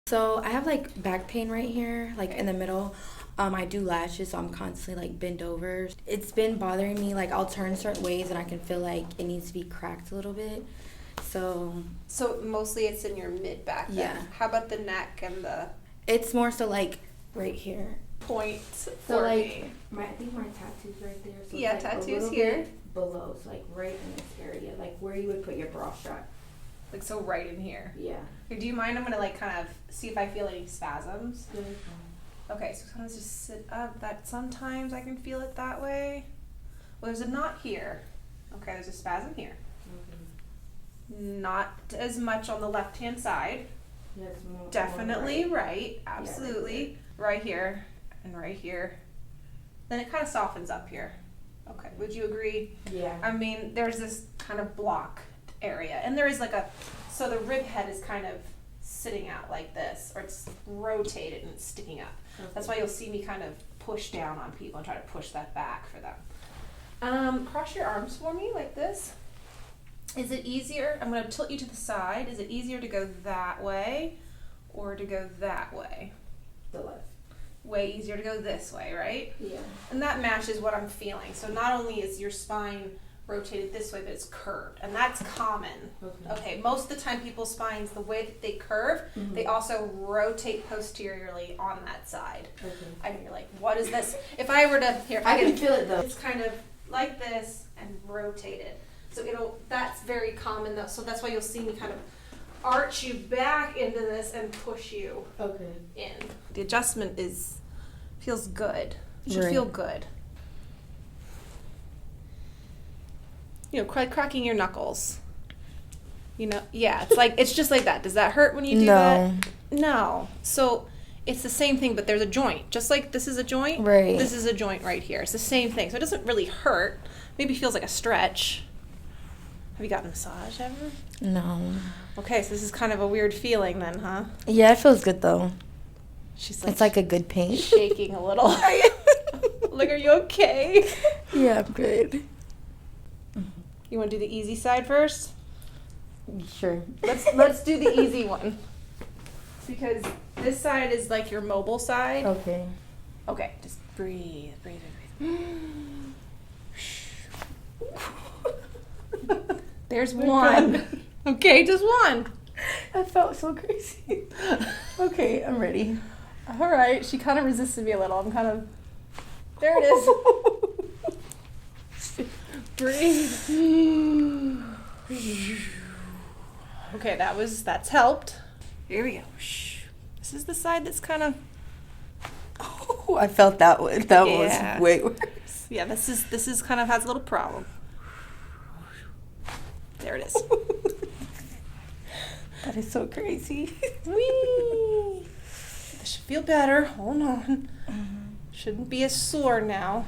So I have like back pain right here, like in the middle. I do lashes, so I'm constantly like bent over. It's been bothering me. Like I'll turn certain ways, and I can feel like it needs to be cracked a little bit. So mostly it's in your mid back. Then. Yeah. How about the neck and the it's more so like right here. points? So like I think my tattoo's right there. So Yeah, it's like tattoos a little here. bit below, so like right in this area, like where you would put your bra strap. Like so right in here. Yeah. Okay, do you mind? I'm gonna like kind of see if I feel any spasms. Good. Okay, so sometimes just sit up. That sometimes I can feel it that way. Well, there's a knot here. Okay, there's a spasm here. Not as much on the left-hand side. Yeah, it's more, Definitely more right. Absolutely. Right here and right here. Then it kind of softens up here. Okay, would you agree? Yeah. I mean, there's this kind of blocked area, and there is like so the rib head is kind of sitting out like this, or it's rotated and it's sticking up. Okay. That's why you'll see me kind of push down on people and try to push that back for them. Cross your arms for me like this. Is it easier? I'm going to tilt you to the side. Is it easier to go that way or to go that way? The left. Way easier to go this way, right? Yeah. And that matches what I'm feeling. So not only is your spine rotated this way, but it's curved, and that's common. Okay, most of the time people's spines, the way that they curve, they also rotate posteriorly on that side. Okay. And you're like, what is this? If I were to, here, I can feel it though. it's kind of like this and rotated. So that's very common though. So that's why you'll see me kind of arch you back into this and push you in. The adjustment feels good. It should feel good. You know, cracking your knuckles. You know, yeah, it's just like that. Does that hurt when you do that? No. So it's the same thing, but there's a joint. Just like this is a joint, right? This is a joint right here. It's the same thing. So it doesn't really hurt. Maybe feels like a stretch. Have you gotten a massage ever? No. Okay, so this is kind of a weird feeling then, huh? Yeah, it feels good though. She's like, it's like a good pain. Shaking a little. Like, are you okay? Yeah, I'm good. You want to do the easy side first? Sure. Let's do the easy one. Because this side is like your mobile side. Okay. Okay, just breathe. There's one. Okay, just one. That felt so crazy. Okay, I'm ready. All right, she kind of resisted me a little. I'm kind of... There it is. Breathe. Okay, that's helped. Here we go. This is the side that's kind of... Oh, I felt that one. That was way worse. Yeah, this is kind of has a little problem. There it is. That is so crazy. Whee! This should feel better. Hold on. Shouldn't be as sore now.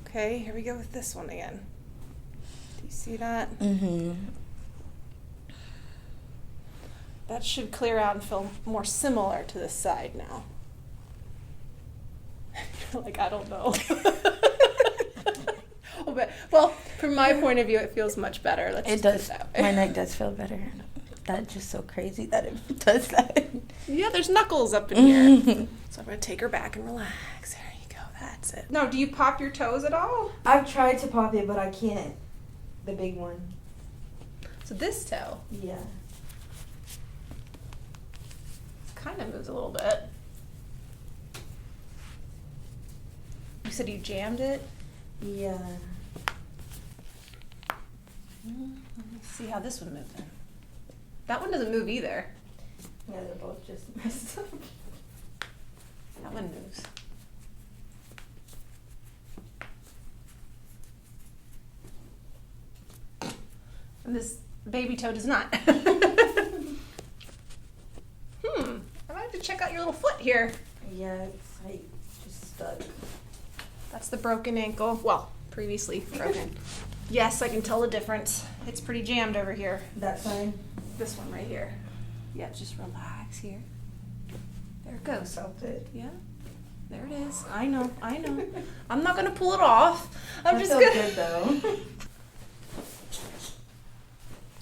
Okay, here we go with this one again. Do you see that? That should clear out and feel more similar to this side now. You're like, I don't know. Well, from my point of view, it feels much better. It does. My neck does feel better. That's just so crazy that it does that. Yeah, there's knuckles up in here. So I'm going to take her back and relax. There you go. That's it. Now, do you pop your toes at all? I've tried to pop it, but I can't. The big one. So this toe. Yeah. It kind of moves a little bit. You said you jammed it? Yeah. Let me see how this one moves then. That one doesn't move either. Yeah, they're both just messed up. That one moves. And this baby toe does not. I might have to check out your little foot here. Yeah, it's like just stuck. That's the broken ankle. Well, previously broken. Yes, I can tell the difference. It's pretty jammed over here. That side? This one right here. Yeah, just relax here. There it goes. Felt it. Yeah. There it is. I know. I'm not going to pull it off. I'm just going to... good though.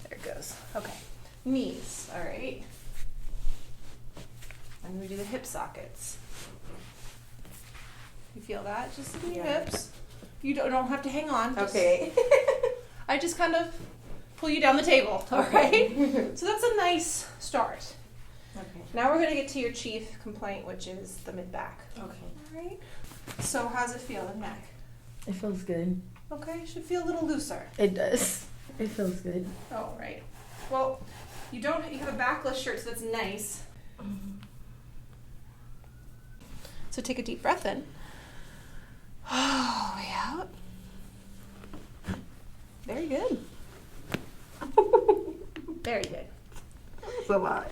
There it goes. Okay. knees, all right? I'm gonna do the hip sockets. You feel that? Just in your hips. You don't have to hang on. Okay. I just kind of pull you down the table, all right? So that's a nice start. Okay. Now we're gonna get to your chief complaint, which is the mid-back. Okay. All right? So how's it feel, the neck? It feels good. Okay, should feel a little looser. It does. It feels good. Oh, right. Well, you have a backless shirt, so that's nice. So take a deep breath in. Oh, way out. Very good. Very good. That's a lot.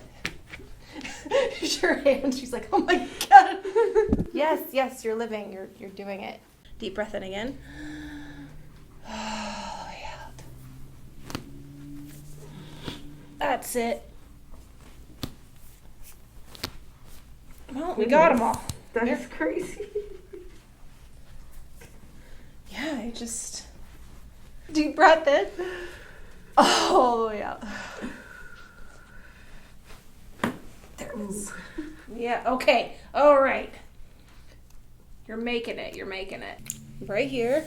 Your hand, she's like, oh my God. Yes, you're living, you're doing it. Deep breath in again. Oh, way out. That's it. Well, we got them all. That's crazy. Yeah, I just deep breath in. All the way out. There it is. Yeah, okay. All right. You're making it. Right here.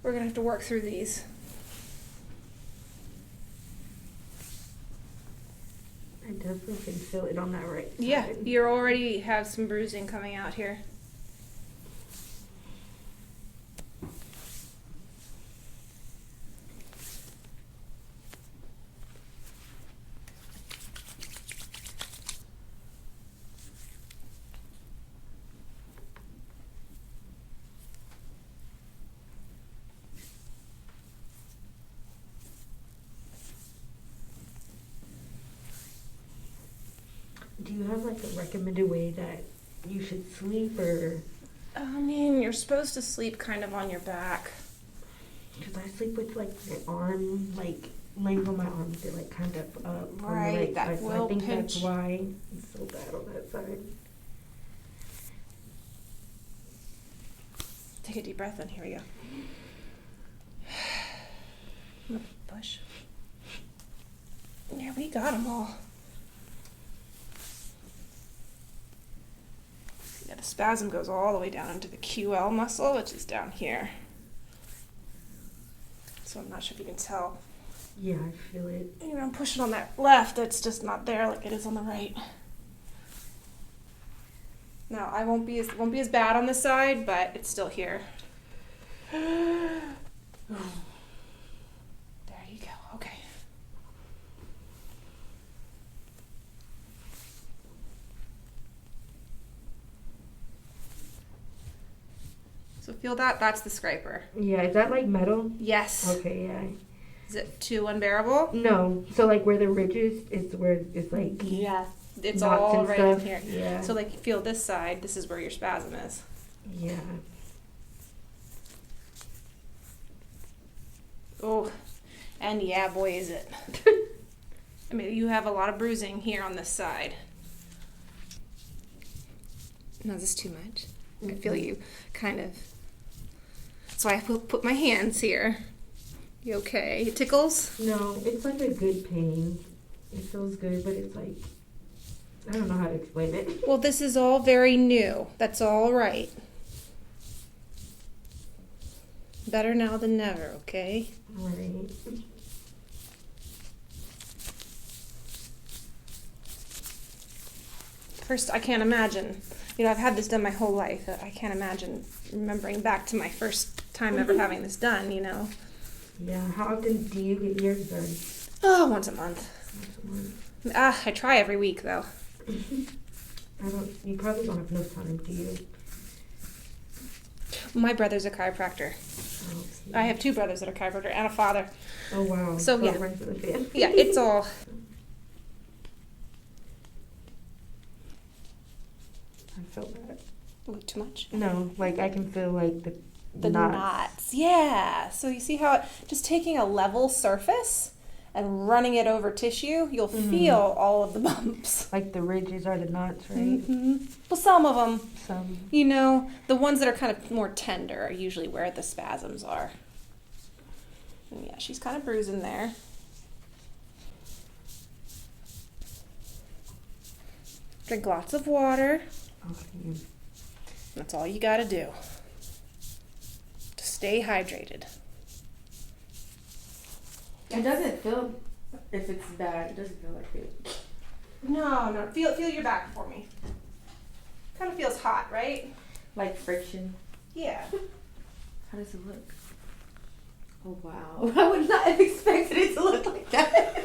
We're going to have to work through these. I definitely can feel it on that right side. Yeah, you already have some bruising coming out here. Do you have like a recommended way that you should sleep, or? I mean, you're supposed to sleep kind of on your back. Because I sleep with like my arm, like laying on my arms, they're like kind of up on the Right, right that side. So will I think pinch. that's why it's so bad on that side. Take a deep breath in. Here we go. Push. Yeah, we got them all. Yeah, the spasm goes all the way down into the QL muscle, which is down here. So I'm not sure if you can tell. Yeah, I feel it. You know, I'm pushing on that left, it's just not there like it is on the right. Now, I won't be as bad on this side, but it's still here. There you go. Okay. So feel that? That's the scraper. Yeah, is that like metal? Yes. Okay, yeah. Is it too unbearable? No, so like where the ridges is where it's like Yeah. It's knots all and right stuff. in here. Yeah. So like you feel this side, this is where your spasm is. Yeah. Oh, and yeah, boy, is it. I mean, you have a lot of bruising here on this side. No, this is too much. I feel you kind of. So I put my hands here. You okay? It tickles? No, it's like a good pain. It feels good, but it's like, I don't know how to explain it. Well, this is all very new. That's all right. Better now than never, okay? Right. First, I can't imagine. You know, I've had this done my whole life. I can't imagine remembering back to my first time ever having this done, you know. Yeah, how often do you get yours done? Oh, once a month. Once a month. I try every week, though. You probably don't have enough time, do you? My brother's a chiropractor. Okay. I have two brothers that are chiropractor and a father. Oh, wow. So, yeah. It runs in the family. Yeah, it's all... I felt that. Ooh, too much? No, like I can feel like the The knots. Yeah. So you see how just taking a level surface and running it over tissue, you'll feel all of the bumps. Like the ridges are the knots, right? Mm-hmm. Well, some of them. Some. You know, the ones that are kind of more tender are usually where the spasms are. And yeah, she's kind of bruising there. Drink lots of water. Okay. That's all you gotta do to stay hydrated. It doesn't feel, if it's bad, it doesn't feel like it. No. Feel your back for me. Kind of feels hot, right? Like friction. Yeah. How does it look? Oh wow. I would not have expected it to look like that.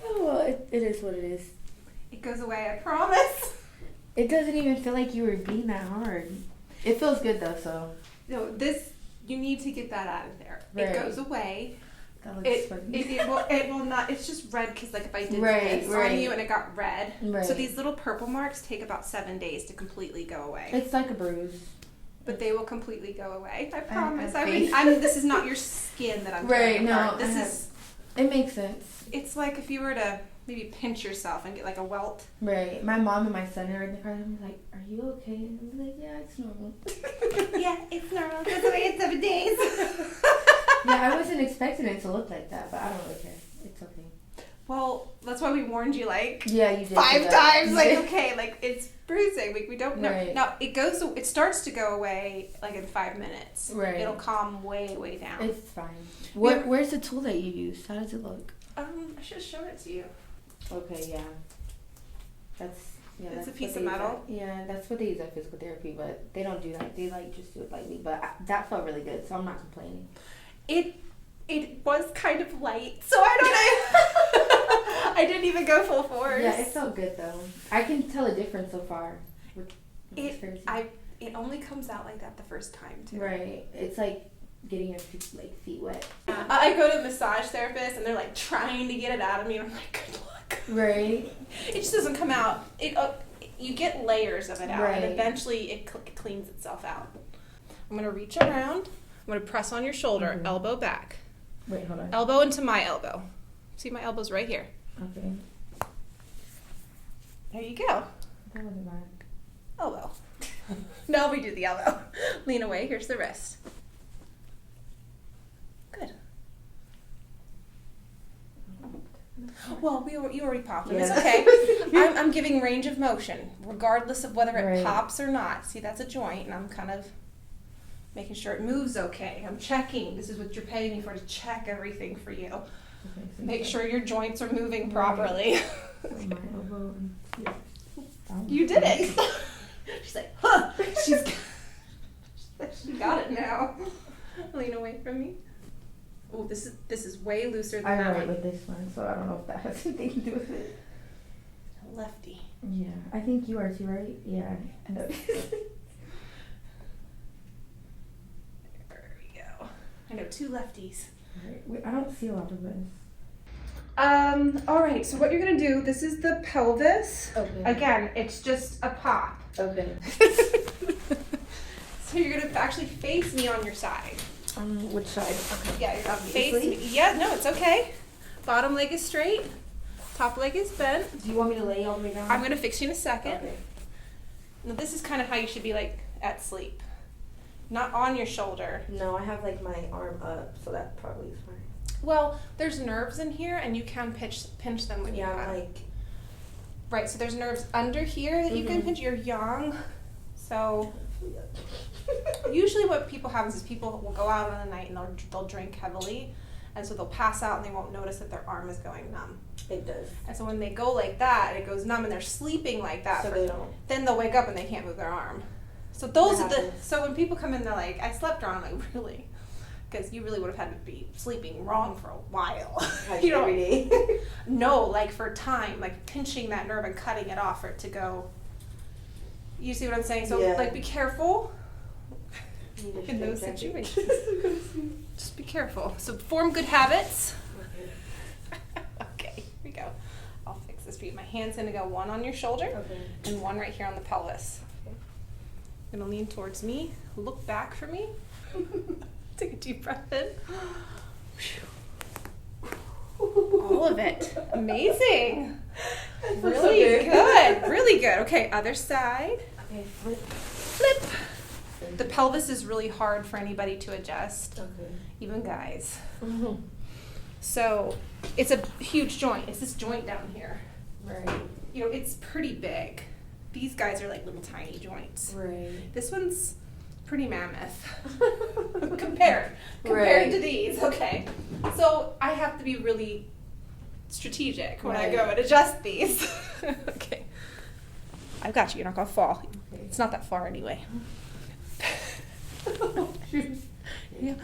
Oh well, it is what it is. It goes away, I promise. It doesn't even feel like you were being that hard. It feels good though, so. No, you need to get that out of there. Right. It goes away. That looks funny. It will not. It's just red because like if I did this on you and it got red. Right. So these little purple marks take about 7 days to completely go away. It's like a bruise. But they will completely go away. I promise. have I mean, this is not your skin that I'm tearing apart. No, it makes sense. It's like if you were to maybe pinch yourself and get like a welt. Right. My mom and my son are in the car and I'm like, "Are you okay?" And I'm like, "Yeah, it's normal." Yeah, it's normal. It goes away in 7 days. Yeah, I wasn't expecting it to look like that, but I don't really care. It's okay. Well, that's why we warned you like yeah, you did 5 times. Like, okay, like it's bruising. We don't know. Right. Now it starts to go away like in 5 minutes. Right. It'll calm way down. It's fine. Where's the tool that you use? How does it look? I should have shown it to you. Okay, yeah. It's that's a piece what of they use metal. Yeah, that's what they use at physical therapy, but they don't do that. They like just do it lightly. But that felt really good, so I'm not complaining. It was kind of light, so I don't know. I didn't even go full force. Yeah, it felt good though. I can tell a difference so far. It only comes out like that the first time too. Right. It's like getting your feet wet. I go to a massage therapist and they're like trying to get it out of me. And I'm like, good luck. Right. It just doesn't come out. You get layers of it out, right. and eventually it cleans itself out. I'm gonna reach around. I'm gonna press on your shoulder, elbow back. Wait, hold on. Elbow into my elbow. See, my elbow's right here. Okay. There you go. That wasn't bad. Elbow. Now we do the elbow. Lean away. Here's the wrist. Good. Well, you already popped them. Yeah. It's okay. I'm giving range of motion, regardless of whether it right. pops or not. See, that's a joint, and I'm kind of making sure it moves okay. I'm checking. This is what you're paying me for, to check everything for you. Okay, so Make sure your joints are moving properly. Right. My elbow and yeah. You did it. She's like, huh. She got it now. Lean away from me. Oh, this is way looser than I that write one. with this one, so I don't know if that has anything to do with it. Lefty. Yeah, I think you are too, right? Yeah. I know. There we go. I know 2 lefties. Right. I don't see a lot of this. All right, so what you're gonna do, this is the pelvis. Okay. Again, it's just a pop. Okay. So you're gonna actually face me on your side. Which side? Okay. Yeah, you're gonna face me. Yeah, no, it's okay. Bottom leg is straight. Top leg is bent. Do you want me to lay all the way down? I'm gonna fix you in a second. Okay. Now this is kind of how you should be like at sleep. Not on your shoulder. No, I have like my arm up, so that probably is fine. Well, there's nerves in here, and you can pinch them when you Yeah, have. like. Right, so there's nerves under here that you can pinch. You're young, so usually what people have is people will go out on the night and they'll drink heavily, and so they'll pass out and they won't notice that their arm is going numb. It does. And so when they go like that, it goes numb, and they're sleeping like that. So they don't. Then they'll wake up and they can't move their arm. So so when people come in, they're like, "I slept wrong." I'm like, really? Because you really would have had to be sleeping wrong for a while. Like you know, every day. no, like for time, like pinching that nerve and cutting it off for it to go. You see what I'm saying? So Yeah. like, be careful in those Straight jacket. situations. Just be careful. So form good habits. Okay, here we go. I'll fix this for you. My hand's gonna go one on your shoulder and one right here on the pelvis. Okay. I'm gonna lean towards me. Look back for me. Take a deep breath in. All of it. Amazing. That feels so Really good. Really good. Okay, other side. Okay, flip. Flip. The pelvis is really hard for anybody to adjust, Okay. even guys. Mm-hmm. So it's a huge joint. It's this joint down here. Right. You know, it's pretty big. These guys are like little tiny joints. Right. This one's pretty mammoth compared to these. Okay, so I have to be really strategic when I go and adjust these. Okay, I've got you. You're not gonna fall. Okay. It's not that far anyway. Yeah.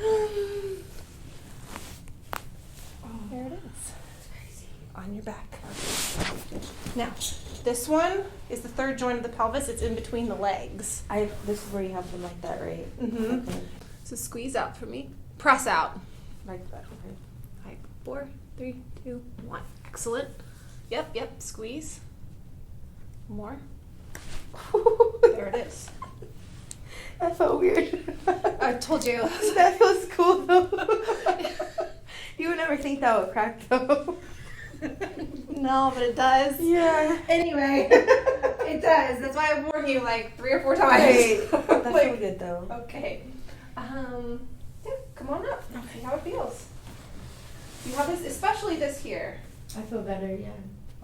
There it is. On your back. Now, this one is the third joint of the pelvis. It's in between the legs. This is where you have them like that, right? Mm-hmm. Okay. So squeeze out for me. Press out. Like that. Okay. Right. 4, 3, 2, 1. Excellent. Yep. Squeeze. More. There it is. That felt weird. I told you. That feels cool though. You would never think that would crack though. No, but it does. Yeah. Anyway, it does. That's why I warned you like 3 or 4 times. Right. That Like, feels good though. okay. Yeah, come on up. See how it feels. You have this, especially this here. I feel better, yeah.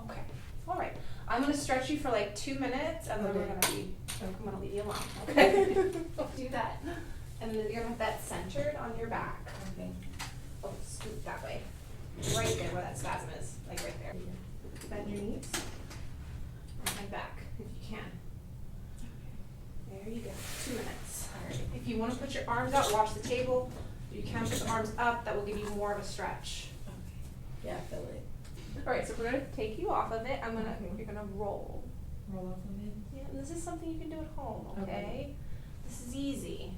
Okay. All right. I'm gonna stretch you for like 2 minutes, and then we're Okay. gonna be. I'm gonna leave you alone. Okay. We'll do that, and then you're gonna have that centered on your back. Okay. Oh, scoot that way. Right there where that spasm is, like right there. Bend your knees. And head back if you can. There you go. 2 minutes. All right. If you want to put your arms out, wash the table. You can put the arms up. That will give you more of a stretch. Okay. Yeah, I feel it. All right. So we're gonna take you off of it. Okay. You're gonna roll. Roll off of it. Yeah. And this is something you can do at home. Okay. This is easy.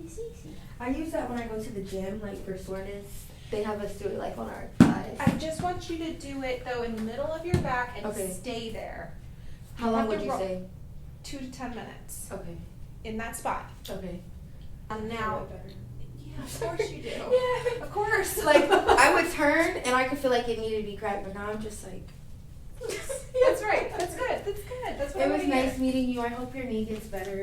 It's easy. I use that when I go to the gym, like for soreness. They have us do it like on our thighs. I just want you to do it though in the middle of your back and Okay. stay there. How long have to would you roll. say? 2 to 10 minutes Okay. in that spot. Okay. And I feel now, it better. yeah, of course you do. Yeah. Of course. Like I would turn and I could feel like it needed to be cracked, but now I'm just like. That's right. That's good. That's good. That's what It I was wanna hear. nice meeting you. I hope your knee gets better.